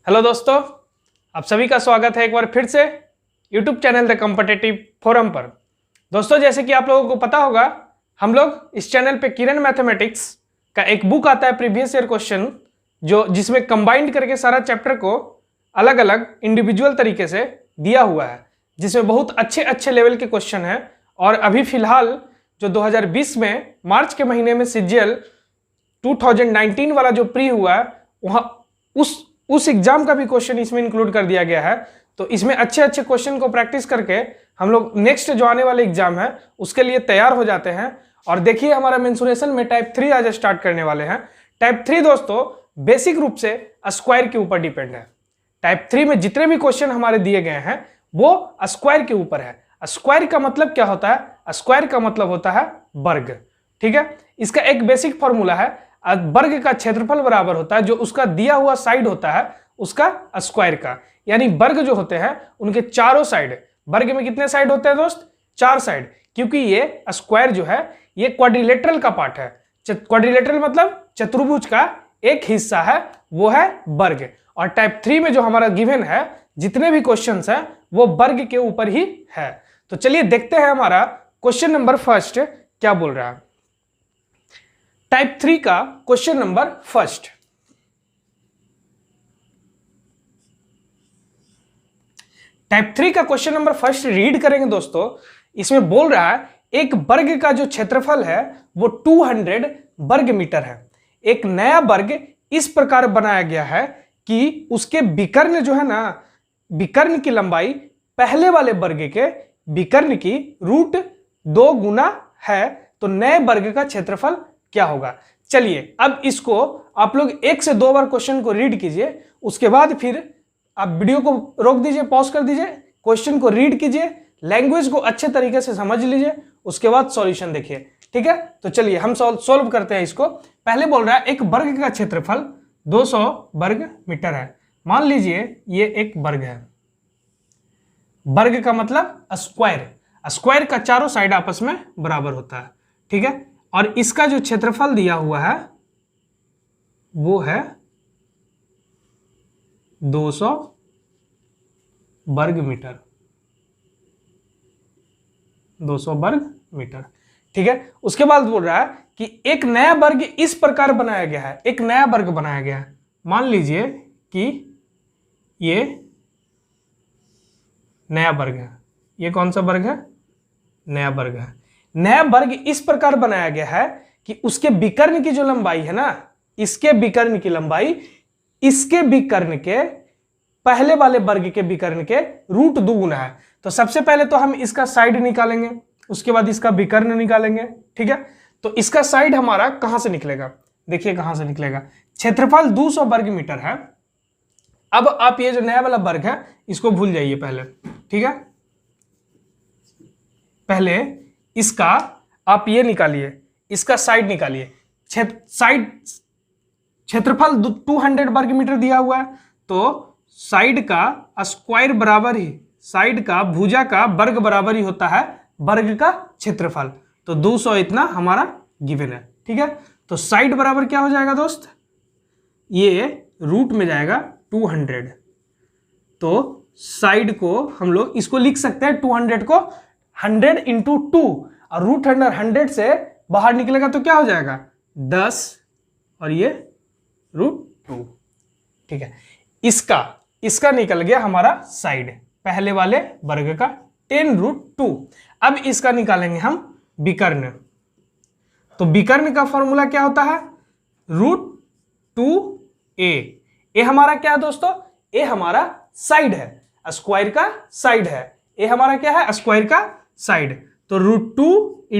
Hello दोस्तों, आप सभी का स्वागत है एक बार फिर से YouTube channel the competitive forum पर। दोस्तों, जैसे कि आप लोगों को पता होगा, हम लोग इस चैनल पे किरण मैथमेटिक्स का एक बुक आता है प्रीवियस ईयर क्वेश्चन, जिसमें कंबाइंड करके सारा चैप्टर को अलग अलग इंडिविजुअल तरीके से दिया हुआ है, जिसमें बहुत अच्छे अच्छे लेवल के क्वेश्चन हैं। और अभी फिलहाल जो 2020 में मार्च के महीने में CGL 2019 वाला जो प्री हुआ है, वहाँ उस एग्जाम का भी क्वेश्चन इसमें इंक्लूड कर दिया गया है। तो इसमें अच्छे अच्छे क्वेश्चन को प्रैक्टिस करके हम लोग नेक्स्ट जो आने वाले एग्जाम है उसके लिए तैयार हो जाते हैं। और देखिए, हमारा मेंसुरेशन में टाइप 3 आज स्टार्ट करने वाले हैं। टाइप 3 दोस्तों बेसिक रूप से स्क्वायर के ऊपर डिपेंड है। टाइप 3 में जितने भी क्वेश्चन हमारे दिए गए हैं वो स्क्वायर के ऊपर है। स्क्वायर का मतलब क्या होता है? स्क्वायर का मतलब होता है वर्ग। ठीक है, इसका एक बेसिक फॉर्मूला है, वर्ग का क्षेत्रफल बराबर होता है जो उसका दिया हुआ साइड होता है उसका स्क्वायर का। यानी वर्ग जो होते हैं उनके चारों साइड, वर्ग में कितने साइड होते हैं दोस्त? 4 साइड, क्योंकि ये स्क्वायर जो है ये क्वाड्रिलेटरल का पार्ट है। क्वाड्रिलेटरल मतलब चतुर्भुज का एक हिस्सा है, वो है वर्ग। और टाइप 3 में जो हमारा गिवन है, जितने भी क्वेश्चंस हैं वो वर्ग के ऊपर ही है। तो चलिए देखते हैं हमारा क्वेश्चन नंबर फर्स्ट क्या बोल रहा है। टाइप 3 का क्वेश्चन नंबर फर्स्ट, टाइप 3 का क्वेश्चन नंबर फर्स्ट रीड करेंगे दोस्तों। इसमें बोल रहा है एक वर्ग का जो क्षेत्रफल है वो 200 वर्ग मीटर है। एक नया वर्ग इस प्रकार बनाया गया है कि उसके विकर्ण जो है ना, विकर्ण की लंबाई पहले वाले वर्ग के विकर्ण की √2 गुना है। तो नए वर्ग का क्षेत्रफल क्या होगा? चलिए अब इसको आप लोग 1 से 2 बार क्वेश्चन को रीड कीजिए, उसके बाद फिर आप वीडियो को रोक दीजिए, पॉज कर दीजिए, क्वेश्चन को रीड कीजिए, लैंग्वेज को अच्छे तरीके से समझ लीजिए, उसके बाद सॉल्यूशन देखिए। ठीक है, तो चलिए हम सॉल्व करते हैं इसको। पहले बोल रहा है एक वर्ग का क्षेत्रफल 200 वर्ग मीटर है। मान लीजिए ये एक वर्ग है। वर्ग का मतलब स्क्वायर, स्क्वायर का चारों साइड आपस में बराबर होता है। ठीक है, और इसका जो क्षेत्रफल दिया हुआ है वो है 200 वर्ग मीटर, 200 वर्ग मीटर। ठीक है, उसके बाद बोल रहा है कि एक नया वर्ग इस प्रकार बनाया गया है। एक नया वर्ग बनाया गया है, मान लीजिए कि ये नया वर्ग है। ये कौन सा वर्ग है? नया वर्ग है। नया वर्ग इस प्रकार बनाया गया है कि उसके विकर्ण की जो लंबाई है ना, इसके विकर्ण की लंबाई इसके विकर्ण के पहले वाले वर्ग के विकर्ण के √2 गुना है। तो सबसे पहले तो हम इसका साइड निकालेंगे, उसके बाद इसका विकर्ण निकालेंगे। ठीक है, तो इसका साइड हमारा कहां से निकलेगा? देखिए कहां से निकलेगा। क्षेत्रफल 200 वर्ग मीटर है। अब आप ये जो नया वाला वर्ग है इसको भूल जाइए पहले। ठीक है, पहले इसका आप ये निकालिए, इसका साइड निकालिए। साइड क्षेत्रफल 200 वर्ग मीटर दिया हुआ है, तो साइड का स्क्वायर बराबर ही, साइड का भुजा का वर्ग बराबर ही होता है वर्ग का क्षेत्रफल। तो 200 इतना हमारा गिवन है। ठीक है, तो साइड बराबर क्या हो जाएगा दोस्त? ये रूट में जाएगा 200। तो साइड को हम लोग इसको लिख सकते हैं 200 को 100 × 2, और √100 100 से बाहर निकलेगा तो क्या हो जाएगा? 10, और ये √2। ठीक है, इसका निकल गया हमारा साइड पहले वाले वर्ग का 10√2। अब इसका निकालेंगे हम विकर्ण। तो विकर्ण का फॉर्मूला क्या होता है? √2a। ए हमारा क्या है दोस्तों? ए हमारा साइड है, स्क्वायर का साइड है। ए हमारा क्या है? स्क्वायर का साइड। तो √2 ×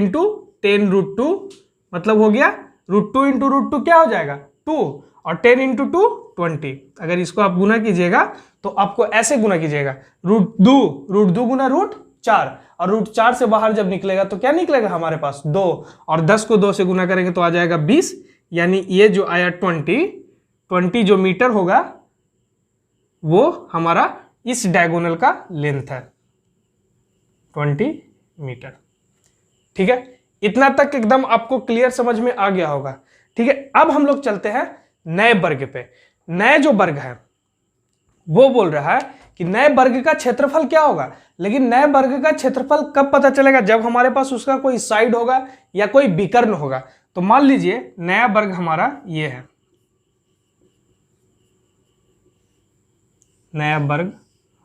10√2 मतलब हो गया √2 × √2 क्या हो जाएगा? 2, और 10 × 2 20। अगर इसको आप गुना कीजिएगा तो आपको ऐसे गुना कीजिएगा, √2 गुना √4, और √4 से बाहर जब निकलेगा तो क्या निकलेगा हमारे पास? 2, और 10 को 2 से गुना करेंगे तो आ जाएगा 20। यानी ये जो आया 20 जो मीटर होगा वो हमारा इस डायगोनल का लेंथ है 20 मीटर। ठीक है, इतना तक एकदम आपको क्लियर समझ में आ गया होगा। ठीक है, अब हम लोग चलते हैं नए वर्ग पे। नए जो वर्ग है वो बोल रहा है कि नए वर्ग का क्षेत्रफल क्या होगा। लेकिन नए वर्ग का क्षेत्रफल कब पता चलेगा, जब हमारे पास उसका कोई साइड होगा या कोई विकर्ण होगा। तो मान लीजिए नया वर्ग हमारा ये है, नया वर्ग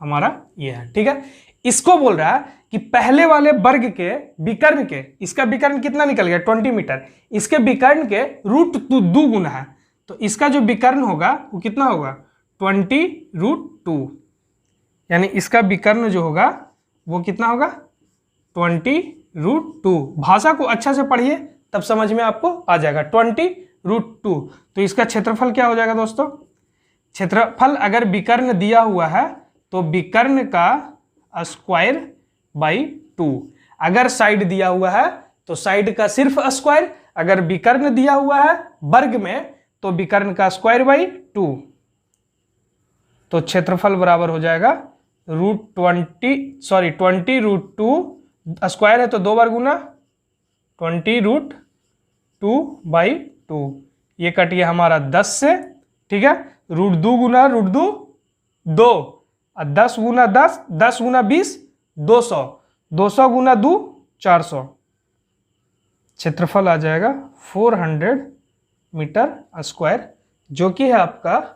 हमारा ये है, ठीक है। इसको बोल रहा है कि पहले वाले वर्ग के विकर्ण के, इसका विकर्ण कितना निकल गया 20 मीटर, इसके विकर्ण के √2 गुना है, तो इसका जो विकर्ण होगा वो कितना होगा 20√2, यानी इसका विकर्ण जो होगा वो कितना होगा 20√2। भाषा को अच्छा से पढ़िए तब समझ में आपको आ जाएगा, 20√2। तो इसका क्षेत्रफल क्या हो जाएगा दोस्तों, क्षेत्रफल अगर विकर्ण दिया हुआ है तो विकर्ण का स्क्वायर बाई 2, अगर साइड दिया हुआ है तो साइड का सिर्फ स्क्वायर, अगर विकर्ण दिया हुआ है वर्ग में तो विकर्ण का स्क्वायर बाई 2। तो क्षेत्रफल बराबर हो जाएगा √20 स्क्वायर है तो 2 बार गुना 20√2/2, ये कट गया हमारा 10 से, ठीक है। √2 गुना √2 2, 10 गुना 10, 10 गुना 20 200, 200 गुना 2 400, क्षेत्रफल आ जाएगा 400 मीटर स्क्वायर, जो कि है आपका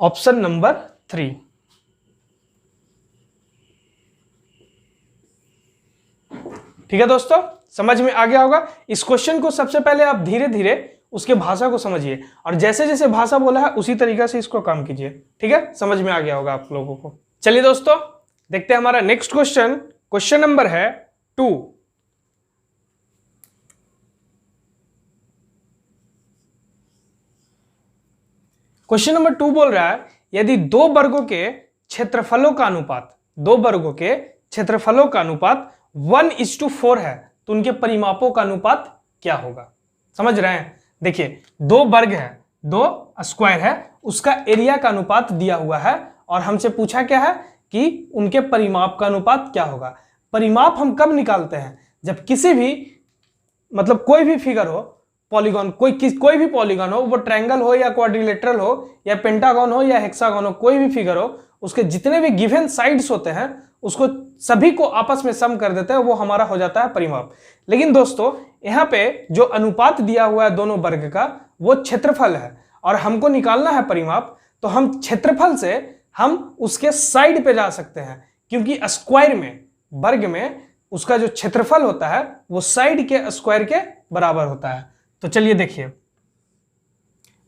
ऑप्शन नंबर 3। ठीक है दोस्तों, समझ में आ गया होगा। इस क्वेश्चन को सबसे पहले आप धीरे धीरे उसके भाषा को समझिए और जैसे जैसे भाषा बोला है उसी तरीके से इसको काम कीजिए, ठीक है। समझ में आ गया होगा आप लोगों को। चलिए दोस्तों देखते हैं हमारा नेक्स्ट क्वेश्चन। क्वेश्चन नंबर है 2। क्वेश्चन नंबर 2 बोल रहा है यदि दो वर्गों के क्षेत्रफलों का अनुपात, 1:4 है तो उनके परिमापों का अनुपात क्या होगा। समझ रहे हैं, देखिए 2 वर्ग है, 2 स्क्वायर है, उसका एरिया का अनुपात दिया हुआ है और हमसे पूछा क्या है कि उनके परिमाप का अनुपात क्या होगा। परिमाप हम कब निकालते हैं, जब किसी भी मतलब कोई भी फिगर हो, पॉलीगॉन, कोई भी पॉलीगॉन हो, वो ट्रायंगल हो या क्वाड्रिलेटरल हो या पेंटागन हो या हेक्सागन हो, कोई भी फिगर हो, उसके जितने भी गिवन साइड्स होते हैं उसको सभी को आपस में सम कर देते हैं, वो हमारा हो जाता है परिमाप। लेकिन दोस्तों यहाँ पे जो अनुपात दिया हुआ है दोनों वर्ग का वो क्षेत्रफल है और हमको निकालना है परिमाप, तो हम क्षेत्रफल से हम उसके साइड पे जा सकते हैं, क्योंकि स्क्वायर में, वर्ग में उसका जो क्षेत्रफल होता है वो साइड के स्क्वायर के बराबर होता है। तो चलिए देखिए,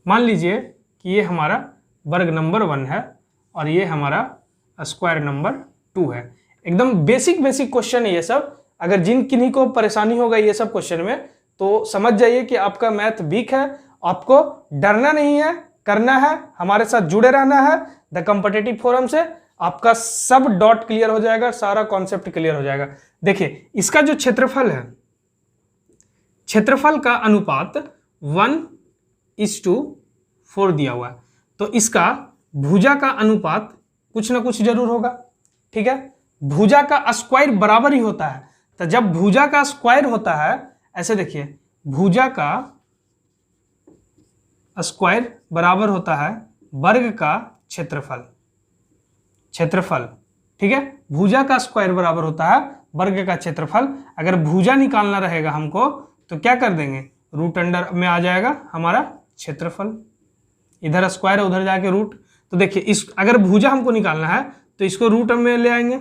मान लीजिए कि ये हमारा वर्ग नंबर 1 है और ये हमारा स्क्वायर नंबर 2 है। एकदम बेसिक क्वेश्चन है ये सब। अगर जिन किन्हीं को परेशानी होगा ये सब क्वेश्चन में तो समझ जाइए कि आपका मैथ वीक है, आपको डरना नहीं है, करना है, हमारे साथ जुड़े रहना है द कॉम्पिटिटिव फोरम से, आपका सब डॉट क्लियर हो जाएगा, सारा कॉन्सेप्ट क्लियर हो जाएगा। देखिए इसका जो क्षेत्रफल है, क्षेत्रफल का अनुपात 1:4 दिया हुआ है, तो इसका भुजा का अनुपात कुछ ना कुछ जरूर होगा, ठीक है। भुजा का स्क्वायर बराबर ही होता है, तो जब भुजा का स्क्वायर होता है, ऐसे देखिए भुजा का स्क्वायर बराबर होता है वर्ग का क्षेत्रफल, ठीक है। भुजा का स्क्वायर बराबर होता है वर्ग का क्षेत्रफल। अगर भुजा निकालना रहेगा हमको तो क्या कर देंगे, रूट अंडर में आ जाएगा हमारा क्षेत्रफल, इधर स्क्वायर है उधर जाके रूट। तो देखिए इस अगर भुजा हमको निकालना है तो इसको रूट में ले आएंगे,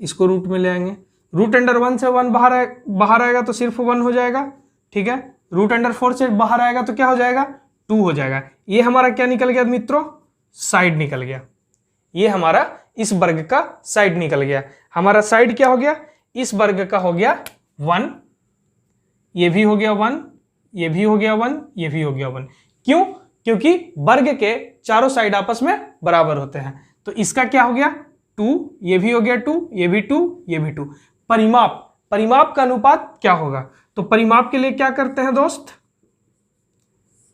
इसको रूट में ले आएंगे, रूट अंडर 1 से 1 बाहर आएगा तो सिर्फ 1 हो जाएगा, ठीक है। रूट अंडर 4 से बाहर आएगा तो क्या हो जाएगा 2 हो जाएगा। ये हमारा क्या निकल गया मित्रों, साइड निकल गया। ये हमारा इस वर्ग का साइड निकल गया। हमारा साइड क्या हो गया, इस वर्ग का हो गया 1, ये भी हो गया 1, ये भी हो गया 1, ये भी हो गया 1। क्यों, क्योंकि वर्ग के चारों साइड आपस में बराबर होते हैं। तो इसका क्या हो गया 2, ये भी हो गया 2, ये भी 2, ये भी 2। परिमाप का अनुपात क्या होगा, तो परिमाप के लिए क्या करते हैं दोस्त,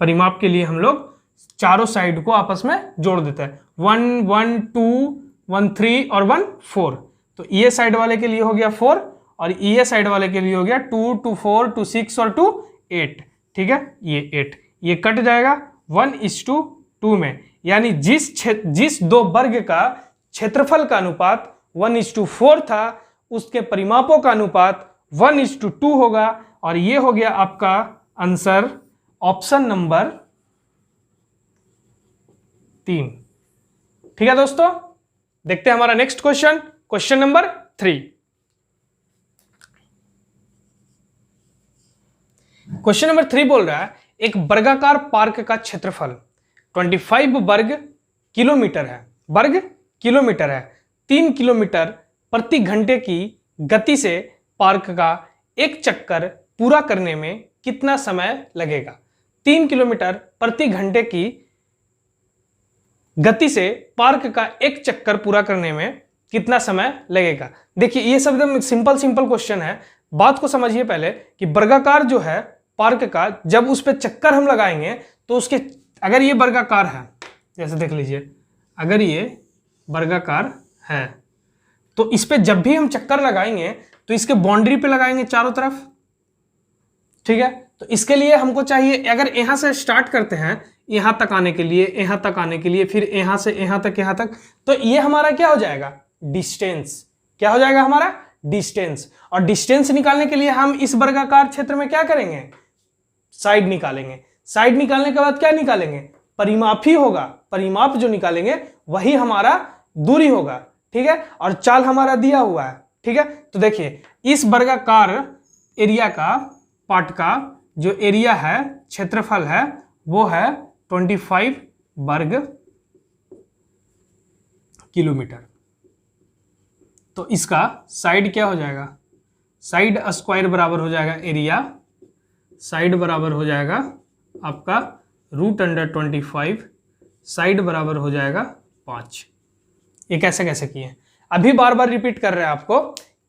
परिमाप के लिए हम लोग चारों साइड को आपस में जोड़ देते हैं, 1 1 2 1 3 और 1 4। तो ये साइड वाले के लिए हो गया 4 और ये साइड वाले के लिए हो गया 2 2 4 2 6 और 2 8, ठीक है। ये 8 ये कट जाएगा, 1:2 2 में, यानी जिस दो वर्ग का क्षेत्रफल का अनुपात 1:4 था, उसके परिमापों का अनुपात 1:2 होगा। और ये हो गया आपका आंसर ऑप्शन नंबर 3। ठीक है दोस्तों, देखते हैं हमारा next question, question number 3। Question number 3 बोल रहा है एक वर्गाकार पार्क का क्षेत्रफल 25 वर्ग किलोमीटर है, 3 किलोमीटर प्रति घंटे की गति से पार्क का एक चक्कर पूरा करने में कितना समय लगेगा। 3 किलोमीटर प्रति घंटे की गति से पार्क का एक चक्कर पूरा करने में कितना समय लगेगा। देखिए ये सब एकदम सिंपल क्वेश्चन है। बात को समझिए पहले कि वर्गाकार जो है पार्क का, जब उस पर चक्कर हम लगाएंगे तो उसके, अगर ये वर्गाकार है, जैसे देख लीजिए, अगर ये वर्गाकार है तो इस पे जब भी हम चक्कर लगाएंगे तो इसके बाउंड्री पे लगाएंगे चारों तरफ। ठीक है, तो इसके लिए हमको चाहिए, अगर यहां से स्टार्ट करते हैं यहां तक आने के लिए, यहां तक आने के लिए, फिर यहां से यहां तक, तो ये हमारा क्या हो जाएगा, डिस्टेंस। क्या हो जाएगा हमारा, डिस्टेंस। और डिस्टेंस निकालने के लिए हम इस वर्गाकार क्षेत्र में क्या करेंगे, साइड निकालेंगे। साइड निकालने के बाद क्या निकालेंगे, परिमाप ही होगा। परिमाप जो निकालेंगे वही हमारा दूरी होगा। ठीक है, और चाल हमारा दिया हुआ है। ठीक है, तो देखिए इस वर्गाकार एरिया का, पार्ट का जो एरिया है, क्षेत्रफल है, वो है 25 वर्ग किलोमीटर। तो इसका साइड क्या हो जाएगा, साइड स्क्वायर बराबर हो जाएगा एरिया, साइड बराबर हो जाएगा आपका √25, साइड बराबर हो जाएगा 5। ये कैसे कैसे किए, अभी बार बार रिपीट कर रहे हैं आपको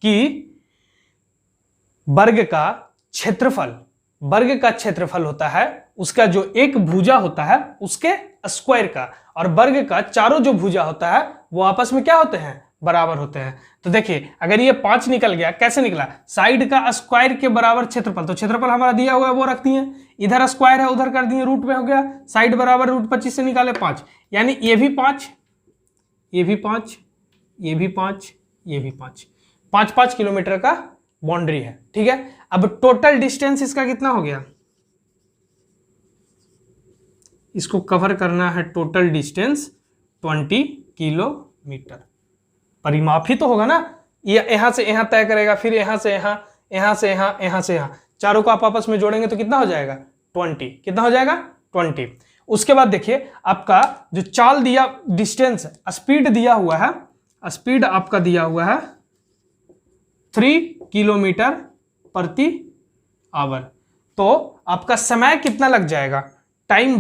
कि वर्ग का क्षेत्रफल होता है उसका जो एक भुजा होता है उसके स्क्वायर का, और वर्ग का चारों जो भुजा होता है वो आपस में क्या होते हैं, बराबर होते हैं। तो देखिए अगर ये 5 निकल गया, कैसे निकला, साइड का स्क्वायर के बराबर क्षेत्रफल, तो क्षेत्रफल हमारा दिया हुआ है वो रख दिए, इधर स्क्वायर है उधर कर दिए, रूट में हो गया, साइड बराबर √25 से निकाले 5, यानी ये भी 5, ये भी 5, ये भी 5, ये भी 5, 5 किलोमीटर का बाउंड्री है। ठीक है, अब टोटल डिस्टेंस इसका कितना हो गया, इसको कवर करना है, टोटल डिस्टेंस 20 किलोमीटर। परिमाप ही तो होगा ना, ये यहां से यहां तय करेगा, फिर यहां से यहां, यहां से यहां, यहां से यहां, चारों को आप आपस में जोड़ेंगे तो कितना हो जाएगा, 20। कितना हो जाएगा, 20। उसके बाद देखिए आपका जो चाल दिया, डिस्टेंस, स्पीड दिया हुआ है, स्पीड आपका दिया हुआ है 3 किलोमीटर प्रति आवर। तो आपका समय कितना लग जाएगा, टाइम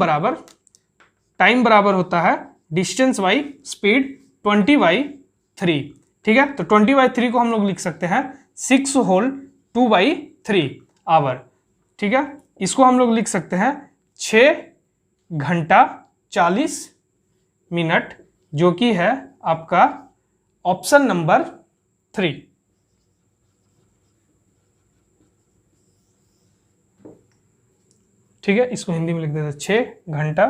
बराबर होता है डिस्टेंस बाई स्पीड 20/3। ठीक है, तो 20/3 को हम लोग लिख सकते हैं 6 होल 2/3 आवर। ठीक है, इसको हम लोग लिख सकते हैं 6 घंटा 40 मिनट, जो कि है आपका ऑप्शन नंबर 3। ठीक है, इसको हिंदी में लिख देते हैं 6 घंटा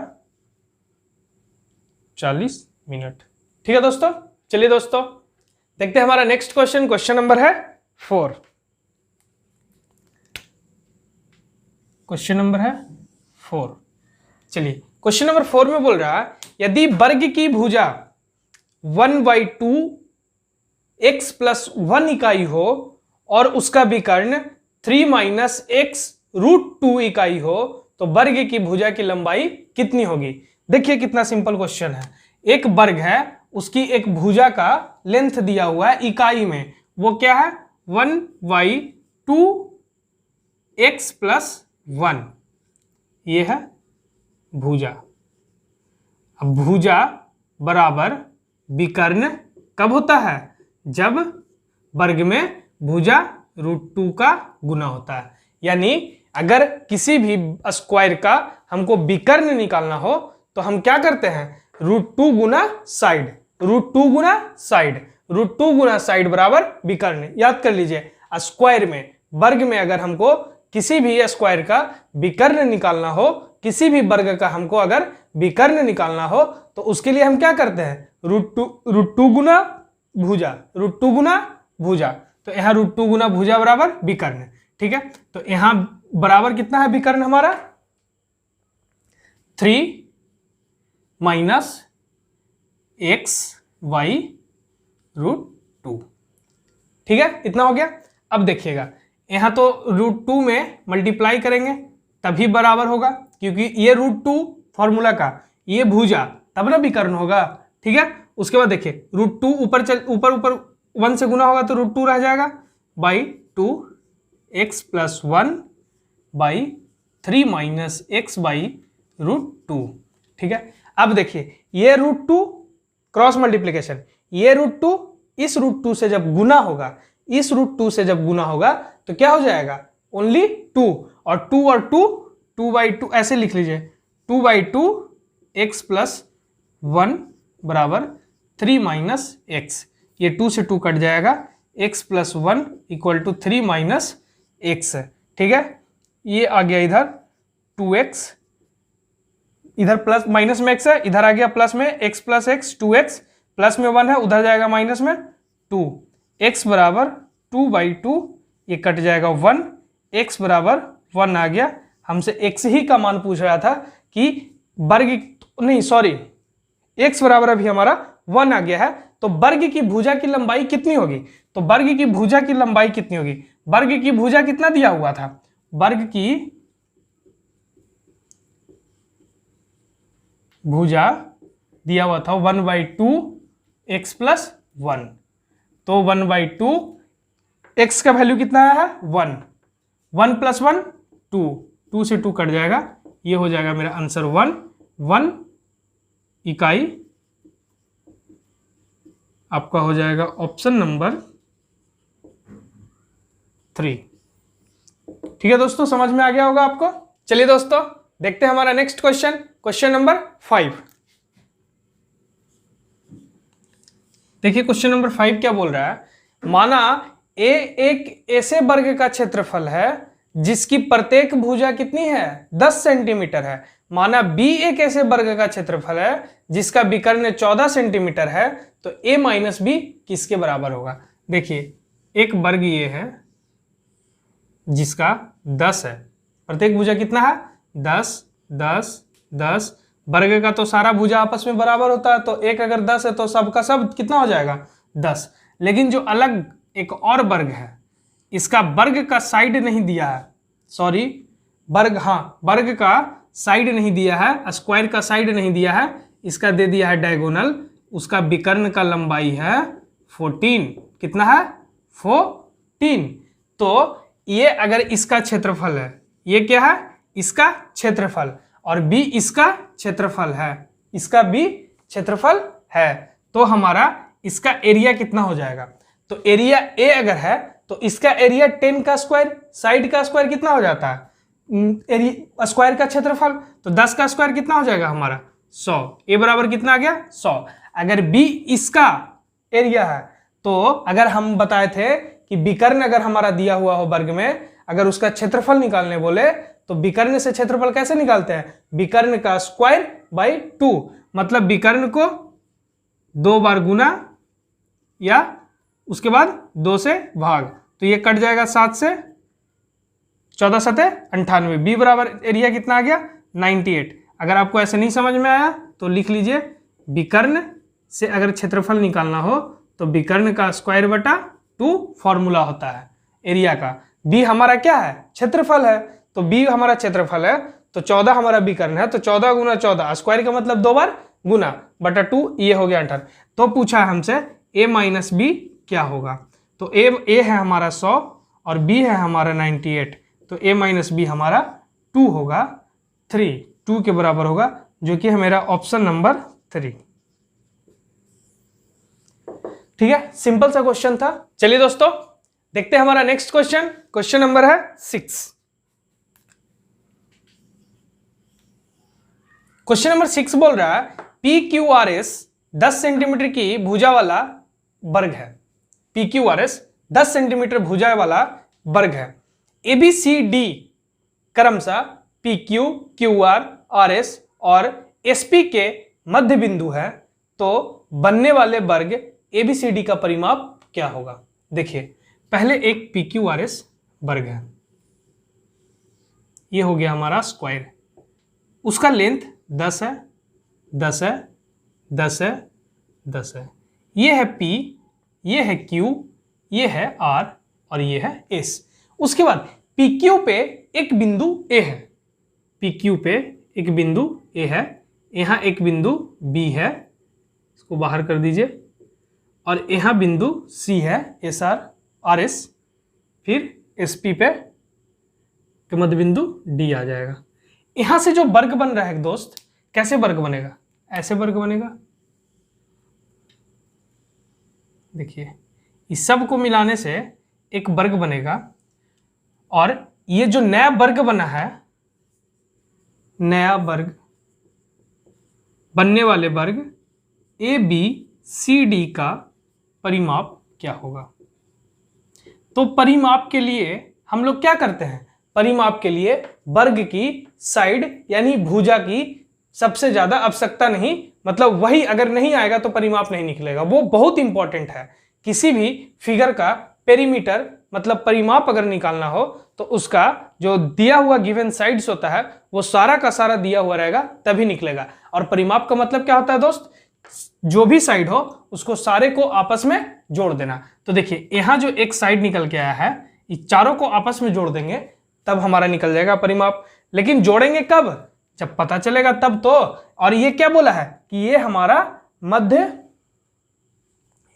40 मिनट। ठीक है दोस्तों, चलिए दोस्तों देखते हैं हमारा नेक्स्ट क्वेश्चन, क्वेश्चन नंबर है 4। क्वेश्चन नंबर है 4। चलिए क्वेश्चन नंबर 4 में बोल रहा है यदि वर्ग की भुजा 1/2 x + 1 इकाई हो और उसका विकर्ण 3 - x √2 इकाई हो तो वर्ग की भुजा की लंबाई कितनी होगी। देखिए कितना सिंपल क्वेश्चन है, एक वर्ग है, उसकी एक भुजा का लेंथ दिया हुआ है इकाई में, वो क्या है 1/2 x + 1, ये है भुजा। अब भुजा बराबर विकर्ण कब होता है, जब वर्ग में भुजा √2 का गुना होता है। यानी अगर किसी भी स्क्वायर का हमको विकर्ण निकालना हो तो हम क्या करते हैं, √2 गुना साइड, √2 गुना साइड, √2 गुना साइड बराबर विकर्ण। याद कर लीजिए, स्क्वायर में, वर्ग में अगर हमको किसी भी स्क्वायर का विकर्ण निकालना हो किसी भी वर्ग का हमको अगर विकर्ण निकालना हो तो उसके लिए हम क्या करते हैं, √2 गुना भुजा, √2 गुना भुजा। तो यहाँ √2 गुना भुजा बराबर विकर्ण। ठीक है, तो यहाँ बराबर कितना है विकर्ण हमारा, 3 माइनस XY √2। ठीक है, इतना हो गया। अब देखिएगा यहां तो √2 में मल्टीप्लाई करेंगे तभी बराबर होगा, क्योंकि ये √2 फॉर्मूला का, ये भुजा, तब ना विकर्ण होगा। ठीक है, उसके बाद देखिए √2 ऊपर 1 से गुना होगा तो √2 रह जाएगा, by 2 x plus 1 by 3 minus x by √2। ठीक है, अब देखिए ये √2 क्रॉस मल्टीप्लीकेशन, ये √2 इस √2 से जब गुना होगा, इस √2 से जब गुना होगा तो क्या हो जाएगा, ओनली 2 और 2 ऐसे लिख लीजिए, 2/2 x प्लस 1 बराबर 3 माइनस x। ये 2 से 2 कट जाएगा, x plus 1 equal to 3 minus x। ठीक है, ये आ गया इधर 2x, इधर प्लस माइनस में x है, इधर आ गया प्लस में x plus x, 2x plus में 1 है, उधर जाएगा माइनस में 2, x बराबर 2/2, ये कट जाएगा 1, x बराबर 1 आ गया। हमसे x ही का मान पूछ रहा था कि वर्ग नहीं, सॉरी, x बराबर अभी हमारा 1 आ गया है, तो वर्ग की भुजा की लंबाई कितनी होगी, तो वर्ग की भुजा की लंबाई कितनी होगी, वर्ग की भुजा कितना दिया हुआ था, वर्ग की भुजा दिया हुआ था 1/2 x प्लस 1, तो 1/2 x का वैल्यू कितना है 1, 1 प्लस 1 2, 2 से 2 कट जाएगा, ये हो जाएगा मेरा आंसर 1 इकाई आपका हो जाएगा ऑप्शन नंबर 3। ठीक है दोस्तों, समझ में आ गया होगा आपको। चलिए दोस्तों देखते हैं हमारा नेक्स्ट क्वेश्चन, क्वेश्चन नंबर 5। देखिए क्वेश्चन नंबर 5 क्या बोल रहा है, माना A एक ऐसे वर्ग का क्षेत्रफल है जिसकी प्रत्येक भुजा कितनी है 10 सेंटीमीटर है। माना B एक ऐसे वर्ग का क्षेत्रफल है जिसका विकर्ण 14 सेंटीमीटर है, तो A माइनस B किसके बराबर होगा। देखिए एक वर्ग ये है जिसका 10 है, प्रत्येक भुजा कितना है 10 10 10, वर्ग का तो सारा भुजा आपस में बराबर होता है, तो एक अगर 10 है तो सबका सब कितना हो जाएगा 10। लेकिन जो अलग एक और वर्ग है, इसका वर्ग का साइड नहीं दिया है, सॉरी वर्ग, हाँ वर्ग का साइड नहीं दिया है, स्क्वायर का साइड नहीं दिया है, इसका दे दिया है डायगोनल, उसका विकर्ण का लंबाई है 14, कितना है 14। तो ये अगर इसका क्षेत्रफल है, ये क्या है इसका क्षेत्रफल, और B इसका क्षेत्रफल है, इसका B क्षेत्रफल है, तो हमारा इसका एरिया कितना हो जाएगा। तो एरिया A अगर है तो इसका एरिया 10 का स्क्वायर, साइड का स्क्वायर कितना हो जाता है एरिया स्क्वायर का क्षेत्रफल, तो 10 का स्क्वायर कितना हो जाएगा हमारा 100। A बराबर कितना आ गया 100। अगर B इसका एरिया है, तो अगर हम बताए थे कि विकर्ण अगर हमारा दिया हुआ हो वर्ग में, अगर उसका क्षेत्रफल निकालने बोले तो विकर्ण से क्षेत्रफल कैसे निकालते हैं, विकर्ण का स्क्वायर बाई 2, मतलब विकर्ण को 2 बार गुना या उसके बाद 2 से भाग, तो ये कट जाएगा 7 से 14 सतह 98। बी बराबर एरिया कितना आ गया 98। अगर आपको ऐसे नहीं समझ में आया तो लिख लीजिए, विकर्ण से अगर क्षेत्रफल निकालना हो तो विकर्ण का स्क्वायर बटा 2 फॉर्मूला होता है एरिया का। बी हमारा क्या है क्षेत्रफल है, तो बी हमारा क्षेत्रफल है, तो 14 हमारा विकर्ण है, तो 14 गुना 14 स्क्वायर का मतलब 2 बार गुना बटा 2, ये हो गया 18। तो पूछा है हमसे a माइनस बी क्या होगा, तो a है हमारा 100 और b है हमारा 98, तो a माइनस बी हमारा 2 होगा, 2 के बराबर होगा, जो कि है मेरा ऑप्शन नंबर 3। ठीक है, सिंपल सा क्वेश्चन था। चलिए दोस्तों देखते हैं हमारा नेक्स्ट क्वेश्चन, क्वेश्चन नंबर है 6। क्वेश्चन नंबर 6 बोल रहा है PQRS 10 सेंटीमीटर की भुजा वाला वर्ग है। PQRS 10 सेंटीमीटर भुजा वाला वर्ग है। ABCD क्रमशः PQ, QR, आर एस और एस पी के मध्य बिंदु है तो बनने वाले वर्ग एबीसीडी का परिमाप क्या होगा। देखिए पहले एक पी क्यू आर एस वर्ग है, ये हो गया हमारा स्क्वायर, उसका लेंथ 10 है, 10 है, 10 है, 10 है, ये है P, ये है Q, ये है R और ये है S। उसके बाद PQ पे एक बिंदु A है, PQ पे एक बिंदु A है, यहाँ एक बिंदु B है, इसको बाहर कर दीजिए, और यहाँ बिंदु C है, SR RS, फिर SP पे मध्य बिंदु D आ जाएगा। यहां से जो वर्ग बन रहा है दोस्त, कैसे वर्ग बनेगा, ऐसे वर्ग बनेगा। देखिए इस सब को मिलाने से एक वर्ग बनेगा, और ये जो नया वर्ग बना है, नया वर्ग बनने वाले वर्ग ए बी सी डी का परिमाप क्या होगा। तो परिमाप के लिए हम लोग क्या करते हैं, परिमाप के लिए वर्ग की साइड यानी भुजा की सबसे ज्यादा आवश्यकता नहीं, मतलब वही अगर नहीं आएगा तो परिमाप नहीं निकलेगा। वो बहुत इंपॉर्टेंट है। किसी भी फिगर का पेरीमीटर मतलब परिमाप अगर निकालना हो तो उसका जो दिया हुआ गिवन साइड्स होता है वो सारा का सारा दिया हुआ रहेगा तभी निकलेगा। और परिमाप का मतलब क्या होता है दोस्त, जो भी साइड हो उसको सारे को आपस में जोड़ देना। तो देखिए यहां जो एक साइड निकल के आया है, इस चारों को आपस में जोड़ देंगे तब हमारा निकल जाएगा परिमाप। लेकिन जोड़ेंगे कब, जब पता चलेगा तब तो। और ये क्या बोला है कि ये हमारा मध्य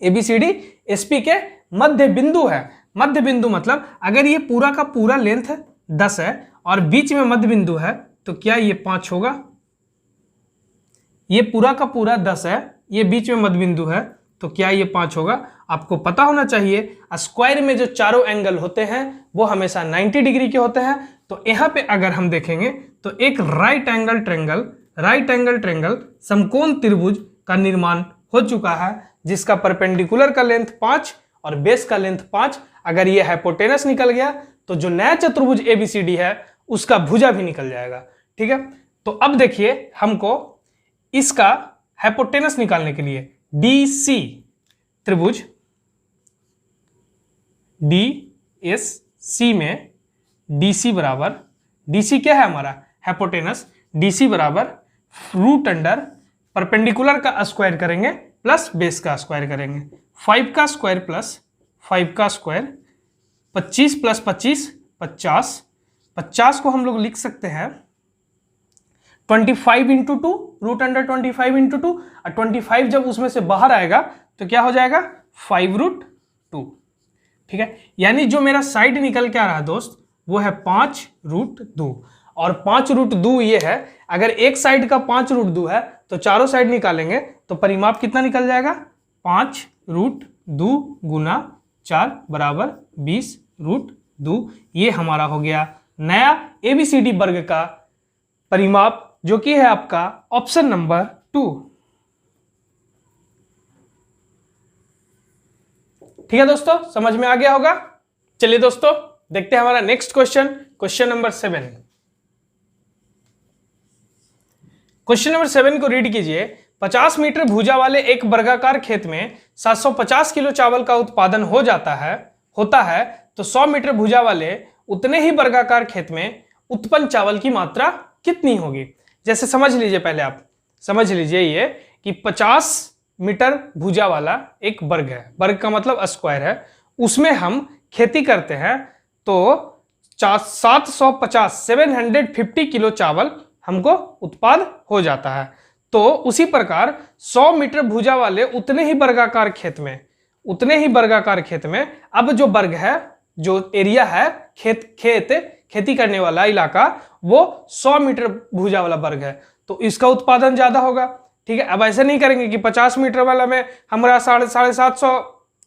एबीसीडी एसपी के मध्य बिंदु है। मध्य बिंदु मतलब अगर ये पूरा का पूरा लेंथ 10 है और बीच में मध्य बिंदु है तो क्या ये 5 होगा। ये पूरा का पूरा 10 है, ये बीच में मध्य बिंदु है तो क्या ये 5 होगा। आपको पता होना चाहिए स्क्वायर में जो चारों एंगल होते हैं वो हमेशा 90 डिग्री के होते हैं। तो यहाँ पे अगर हम देखेंगे तो एक राइट एंगल ट्रेंगल समकोण त्रिभुज का निर्माण हो चुका है, जिसका परपेंडिकुलर का लेंथ 5 और बेस का लेंथ 5। अगर ये हाइपोटेनस निकल गया तो जो नया चतुर्भुज एबीसीडी है उसका भुजा भी निकल जाएगा। ठीक है, तो अब देखिए हमको इसका हाइपोटेनस निकालने के लिए डीसी त्रिभुज DSC में DC बराबर, DC क्या है हमारा हाइपोटेनस, DC बराबर रूट अंडर परपेंडिकुलर का स्क्वायर करेंगे प्लस बेस का स्क्वायर करेंगे। 5 का स्क्वायर प्लस 5 का स्क्वायर, 25 प्लस 25 50, 50 को हम लोग लिख सकते हैं 25 इंटू 2, रूट अंडर 25 इंटू 2, और 25 जब उसमें से बाहर आएगा तो क्या हो जाएगा 5√2। ठीक है, यानी जो मेरा साइड निकल के आ रहा है दोस्त वो है 5√2, और 5√2 ये है। अगर एक साइड का 5√2 है तो चारों साइड निकालेंगे तो परिमाप कितना निकल जाएगा 5√2 गुना 4 बराबर 20√2। ये हमारा हो गया नया एबीसीडी वर्ग का परिमाप, जो कि है आपका ऑप्शन नंबर 2। ठीक है दोस्तों, समझ में आ गया होगा। चलिए दोस्तों देखते हैं हमारा next question, question number 7। Question number 7 को रीड कीजिए। 50 मीटर भुजा वाले एक वर्गाकार खेत में 750 किलो चावल का उत्पादन होता है तो 100 मीटर भुजा वाले उतने ही वर्गाकार खेत में उत्पन्न चावल की मात्रा कितनी होगी। जैसे समझ लीजिए, पहले आप समझ लीजिए ये कि 50 मीटर भुजा वाला एक वर्ग है, वर्ग का मतलब स्क्वायर है, उसमें हम खेती करते हैं तो 750 किलो चावल हमको उत्पाद हो जाता है। तो उसी प्रकार 100 मीटर भुजा वाले उतने ही वर्गाकार खेत में अब जो वर्ग है, जो एरिया है खेती करने वाला इलाका, वो 100 मीटर भुजा वाला वर्ग है तो इसका उत्पादन ज्यादा होगा। ठीक है, अब ऐसे नहीं करेंगे कि 50 मीटर वाला में हमारा 750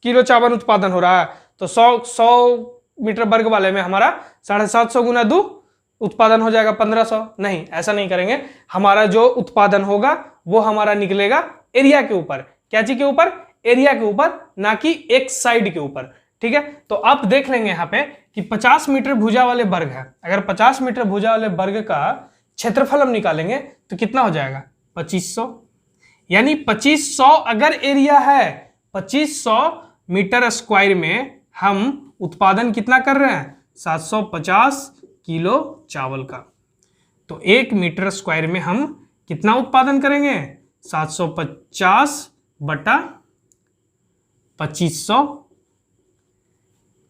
किलो चावल उत्पादन हो रहा है तो 100 मीटर वर्ग वाले में हमारा 750 गुना 2 उत्पादन हो जाएगा 1500। नहीं, ऐसा नहीं करेंगे। हमारा जो उत्पादन होगा वो हमारा निकलेगा एरिया के ऊपर। क्या चीज के ऊपर? एरिया के ऊपर, ना कि एक साइड के ऊपर। ठीक है, तो आप देख लेंगे यहाँ पे कि 50 मीटर भुजा वाले वर्ग है। अगर 50 मीटर भुजा वाले वर्ग का क्षेत्रफल हम निकालेंगे तो कितना हो जाएगा 2500, यानी 2500 अगर एरिया है 2500 मीटर स्क्वायर में हम उत्पादन कितना कर रहे हैं 750 किलो चावल का। तो 1 मीटर स्क्वायर में हम कितना उत्पादन करेंगे 750 बटा 2500।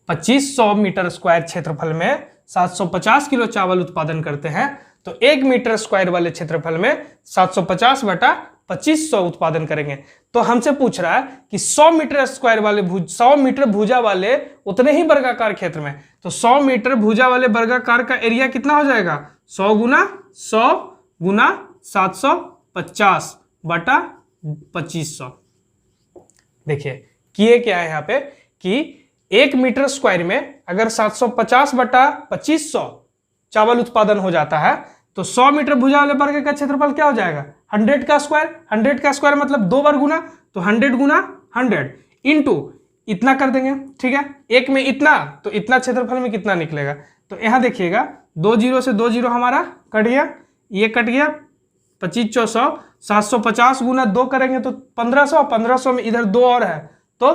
2500 मीटर स्क्वायर क्षेत्रफल में 750 किलो चावल उत्पादन करते हैं, तो 1 मीटर स्क्वायर वाले क्षेत्रफल में 750 बटा 2500 उत्पादन करेंगे। तो हमसे पूछ रहा है कि 100 मीटर स्क्वायर वाले 100 मीटर भुजा वाले उतने ही वर्गाकार क्षेत्र में, तो 100 मीटर भुजा वाले वर्गाकार का एरिया कितना हो जाएगा 100 गुना 750 बटा 2500। देखिए किए क्या है यहाँ पे कि 1 मीटर स्क्वायर में अगर 750 बटा 2500 चावल उत्पादन हो जाता है तो 100 मीटर भुजा वाले वर्ग का क्षेत्रफल क्या हो जाएगा 100 का स्क्वायर। 100 का स्क्वायर मतलब 2 बार गुना, तो 100 गुना 100 इंटू इतना कर देंगे, ठीक है। एक में इतना, तो इतना क्षेत्रफल में कितना निकलेगा, तो यहाँ देखिएगा 2 जीरो से 2 जीरो हमारा कट गया, ये कट गया 2500, 750 गुना 2 करेंगे तो 1500, 1500 में इधर 2 और है तो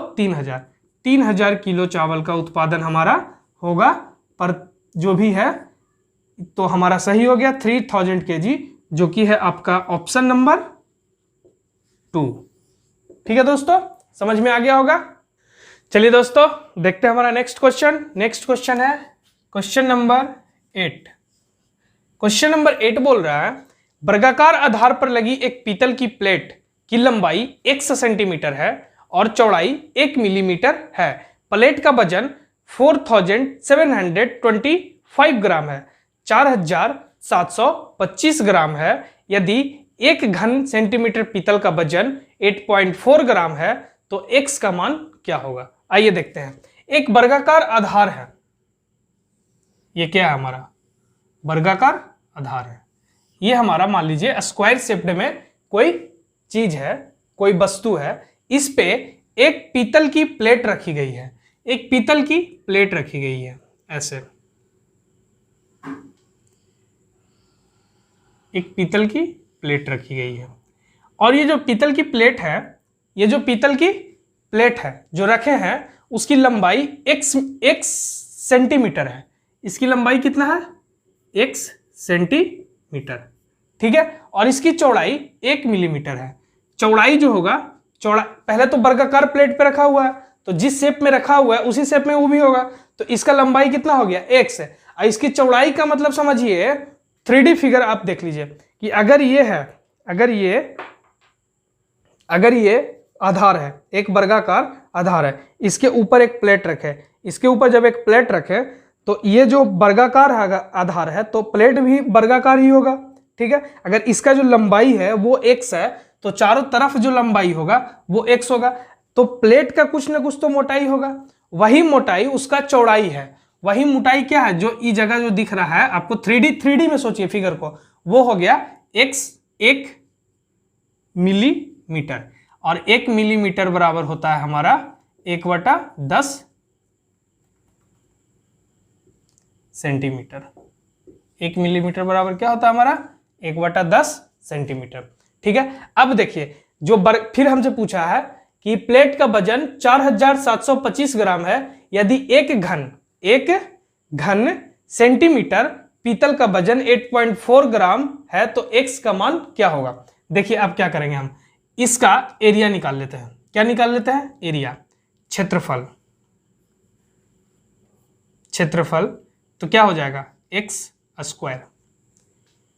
3000 किलो चावल का उत्पादन हमारा होगा पर जो भी है, तो हमारा सही हो गया 3000 kg, जो कि है आपका ऑप्शन नंबर 2। ठीक है दोस्तों, समझ में आ गया होगा। चलिए दोस्तों देखते हैं हमारा नेक्स्ट क्वेश्चन। नेक्स्ट क्वेश्चन है क्वेश्चन नंबर 8। क्वेश्चन नंबर 8 बोल रहा है वर्गाकार आधार पर लगी एक पीतल की प्लेट की लंबाई x सेंटीमीटर है और चौड़ाई 1 मिलीमीटर है। प्लेट का वजन 4725 ग्राम है, 4725 ग्राम है। यदि 1 घन सेंटीमीटर पीतल का वजन 8.4 ग्राम है तो x का मान क्या होगा। आइए देखते हैं। एक वर्गाकार आधार है, ये क्या है हमारा वर्गाकार आधार है। ये हमारा मान लीजिए स्क्वायर शेप्ड में कोई चीज है, कोई वस्तु है, इस पे एक पीतल की प्लेट रखी गई है, एक पीतल की प्लेट रखी गई है, ऐसे एक पीतल की प्लेट रखी गई है। और ये जो पीतल की प्लेट है, ये जो पीतल की प्लेट है जो रखे हैं उसकी लंबाई x सेंटीमीटर है। इसकी लंबाई कितना है x सेंटीमीटर, ठीक है। और इसकी चौड़ाई 1 मिलीमीटर है। चौड़ाई जो होगा पहले तो वर्गाकार प्लेट पे रखा हुआ है, तो जिस शेप में रखा हुआ है उसी शेप में वो भी होगा, तो इसका लंबाई कितना हो गया x है। और इसकी चौड़ाई का मतलब समझिए 3D फिगर आप देख लीजिए कि अगर ये है, अगर ये आधार है, एक वर्गाकार आधार है, इसके ऊपर एक प्लेट रखे, इसके ऊपर जब एक प्लेट रखे तो ये जो वर्गाकार आधार है तो प्लेट भी वर्गाकार ही होगा, ठीक है। अगर इसका जो लंबाई है वो x है तो चारों तरफ जो लंबाई होगा वो x होगा, तो प्लेट का कुछ ना कुछ तो मोटाई होगा, वही मोटाई उसका चौड़ाई है। वही मोटाई क्या है जो इस जगह जो दिख रहा है आपको 3D में सोचिए फिगर को, वो हो गया x 1 मिलीमीटर, और 1 मिलीमीटर बराबर होता है हमारा 1/10 सेंटीमीटर। 1 मिलीमीटर बराबर क्या होता है हमारा 1/10 सेंटीमीटर, ठीक है। अब देखिए जो फिर हमसे पूछा है कि प्लेट का वजन 4725 ग्राम है। यदि एक घन सेंटीमीटर पीतल का वजन 8.4 ग्राम है तो x का मान क्या होगा। देखिए अब क्या करेंगे, हम इसका एरिया निकाल लेते हैं। क्या निकाल लेते हैं, एरिया, क्षेत्रफल। तो क्या हो जाएगा x स्क्वायर,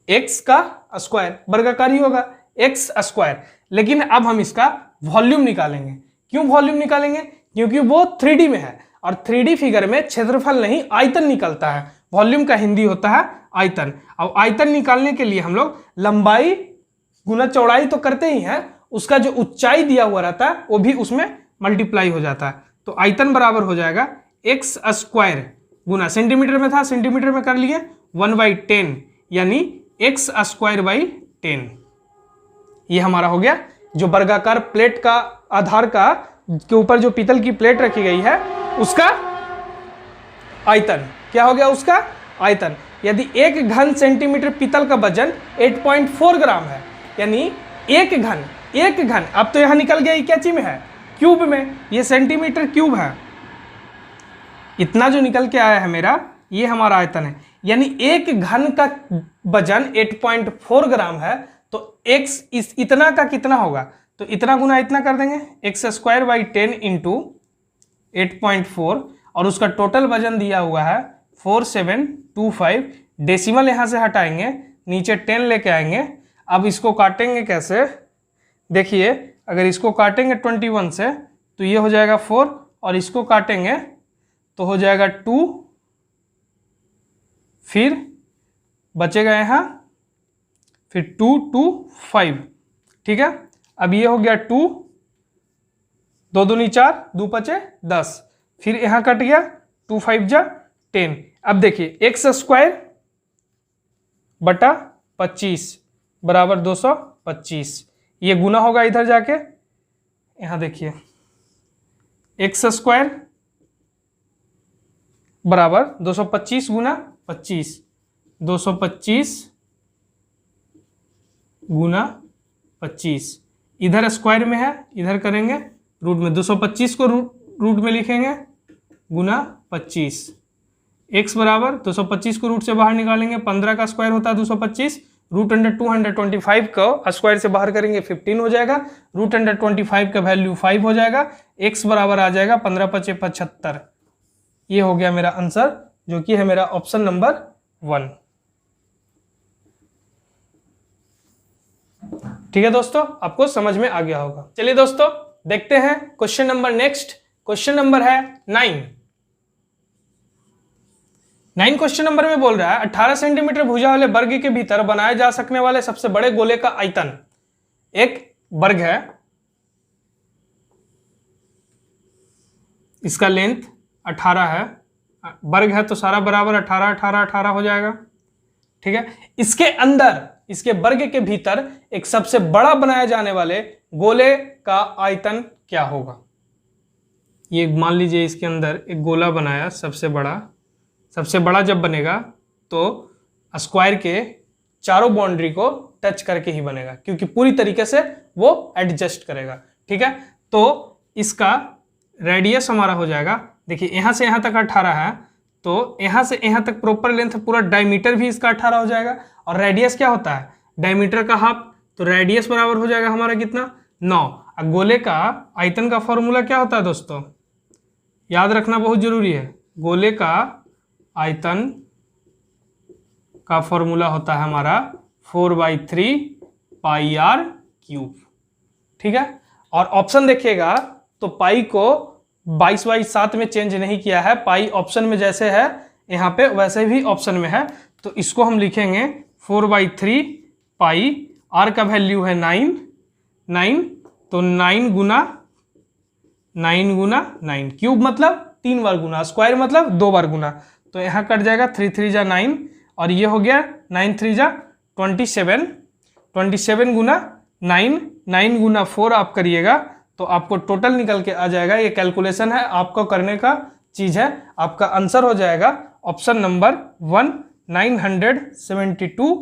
x का स्क्वायर वर्गाकार ही होगा x स्क्वायर। लेकिन अब हम इसका वॉल्यूम निकालेंगे। क्यों वॉल्यूम निकालेंगे, क्योंकि वो 3D में है और 3D फिगर में क्षेत्रफल नहीं आयतन निकलता है। वॉल्यूम का हिंदी होता है आयतन। अब आयतन निकालने के लिए हम लोग लंबाई गुना चौड़ाई तो करते ही हैं, उसका जो ऊंचाई दिया हुआ रहता है वो भी उसमें मल्टीप्लाई हो जाता है। तो आयतन बराबर हो जाएगा x स्क्वायर गुना, सेंटीमीटर में था सेंटीमीटर में कर लिए 1/10, यानी x स्क्वायर बाई 10। ये हमारा हो गया जो वर्गाकार प्लेट का आधार का के ऊपर जो पीतल की प्लेट रखी गई है उसका आयतन। क्या हो गया उसका आयतन। यदि 1 घन सेंटीमीटर पीतल का वजन 8.4 ग्राम है, यानी एक घन अब तो यहाँ निकल गया, ये क्या चीज में है, क्यूब में, ये सेंटीमीटर क्यूब है, इतना जो निकल के आया है मेरा ये हमारा आयतन है। यानी एक घन का वजन 8.4 ग्राम है, तो x इस इतना का कितना होगा, तो इतना गुना इतना कर देंगे, x²/10 इंटू 8.4, और उसका टोटल वजन दिया हुआ है 4725। डेसिमल यहाँ से हटाएंगे, नीचे 10 लेके आएंगे। अब इसको काटेंगे कैसे, देखिए अगर इसको काटेंगे 21 से तो ये हो जाएगा 4, और इसको काटेंगे तो हो जाएगा 2, फिर बचेगा यहाँ, फिर 2 2 5, ठीक है। अब ये हो गया 2, 2 दूनी 4, 2 पचे 10, फिर यहाँ कट गया 2 5 जा 10। अब देखिए x² बटा 25 बराबर 225, ये गुना होगा इधर जाके, यहाँ देखिए x² बराबर 225 गुना 25, 225 गुना 25, इधर स्क्वायर में है, इधर करेंगे रूट में, 225 को रूट में लिखेंगे गुना 25, x बराबर 225 को रूट से बाहर निकालेंगे, 15 का स्क्वायर होता है 225, रूट अंडर 225 को स्क्वायर से बाहर करेंगे 15 हो जाएगा, रूट अंडर 25 का वैल्यू 5 हो जाएगा, x बराबर आ जाएगा 15 पचे 75। ये हो गया मेरा आंसर, जो कि है मेरा ऑप्शन नंबर 1। ठीक है दोस्तों, आपको समझ में आ गया होगा। चलिए दोस्तों देखते हैं question number next. Question number है 9 क्वेश्चन नंबर में बोल रहा है 18 सेंटीमीटर भुजा वाले वर्ग के भीतर बनाए जा सकने वाले सबसे बड़े गोले का आयतन। एक वर्ग है, इसका लेंथ 18 है, वर्ग है तो सारा बराबर 18 18 18 हो जाएगा, ठीक है। इसके अंदर, इसके वर्ग के भीतर एक सबसे बड़ा बनाए जाने वाले गोले का आयतन क्या होगा। ये मान लीजिए इसके अंदर एक गोला बनाया, सबसे बड़ा जब बनेगा तो स्क्वायर के चारों बाउंड्री को टच करके ही बनेगा, क्योंकि पूरी तरीके से वो एडजस्ट करेगा, ठीक है। तो इसका रेडियस हमारा हो जाएगा, देखिए यहां से यहां तक 18 है, तो यहां से यहां तक प्रॉपर लेंथ, पूरा डायमीटर भी इसका 18 हो जाएगा। और रेडियस क्या होता है, डायमीटर का हाफ, तो रेडियस बराबर हो जाएगा हमारा कितना, 9। अब गोले का आयतन का फॉर्मूला क्या होता है दोस्तों, याद रखना बहुत जरूरी है। गोले का आयतन का फॉर्मूला होता है हमारा 4/3 πr³, ठीक है। और ऑप्शन देखिएगा तो पाई को 22/7 में चेंज नहीं किया है, पाई ऑप्शन में जैसे है यहाँ पे वैसे भी ऑप्शन में है, तो इसको हम लिखेंगे 4/3 पाई, आर का वैल्यू है 9, तो 9 गुना 9 क्यूब मतलब 3 बार गुना, स्क्वायर मतलब 2 बार गुना, तो यहाँ कट जाएगा 3 3 जा 9, और ये हो गया 9 3 जा 27 गुना 9 गुना 4 आप करिएगा तो आपको टोटल निकल के आ जाएगा। ये कैलकुलेशन है, आपको करने का चीज है, आपका आंसर हो जाएगा ऑप्शन नंबर 1 972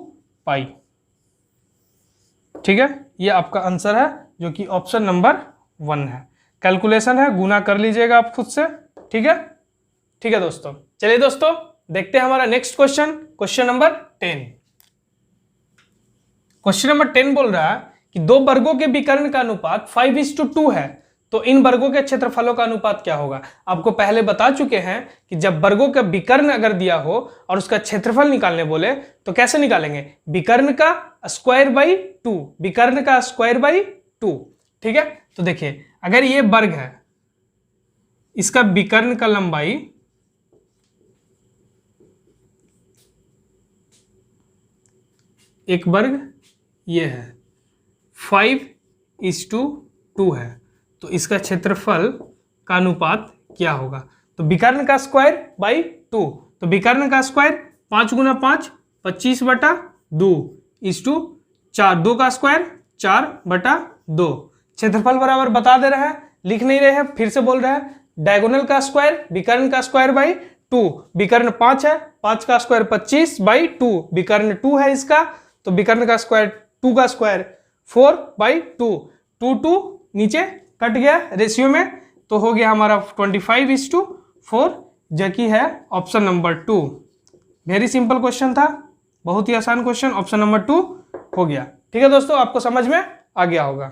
पाई, ठीक है। ये आपका आंसर है जो कि ऑप्शन नंबर 1 है। कैलकुलेशन है, गुना कर लीजिएगा आप खुद से, ठीक है। ठीक है दोस्तों, चलिए दोस्तों देखते हैं हमारा next question, question number 10। Question number 10 बोल रहा है कि दो वर्गों के विकर्ण का अनुपात 5:2 है, तो इन वर्गों के क्षेत्रफलों का अनुपात क्या होगा। आपको पहले बता चुके हैं कि जब वर्गों का विकर्ण अगर दिया हो और उसका क्षेत्रफल निकालने बोले तो कैसे निकालेंगे, विकर्ण का स्क्वायर बाई 2, विकर्ण का स्क्वायर बाई 2, ठीक है। तो देखिए अगर ये वर्ग है, इसका विकर्ण का लंबाई एक वर्ग ये है 5:2 है, तो इसका क्षेत्रफल का अनुपात क्या होगा। तो विकर्ण का स्क्वायर बाई 2, तो विकर्ण का स्क्वायर 5 गुना 5 25/2 = 4, 2 का स्क्वायर 4/2। क्षेत्रफल बराबर बता दे रहा है, लिख नहीं रहे हैं, फिर से बोल रहा है डायगोनल का स्क्वायर विकर्ण का स्क्वायर बाई 2, विकर्ण 5 है, 5 का स्क्वायर 25/2, विकर्ण 2 है इसका, तो विकर्ण का स्क्वायर 2 का स्क्वायर 4/2, 2 नीचे कट गया रेशियो में, तो हो गया हमारा 25:4, जो कि है option number 2। Very simple question था, बहुत ही आसान क्वेश्चन, ऑप्शन नंबर 2 हो गया। ठीक है दोस्तों, आपको समझ में आ गया होगा।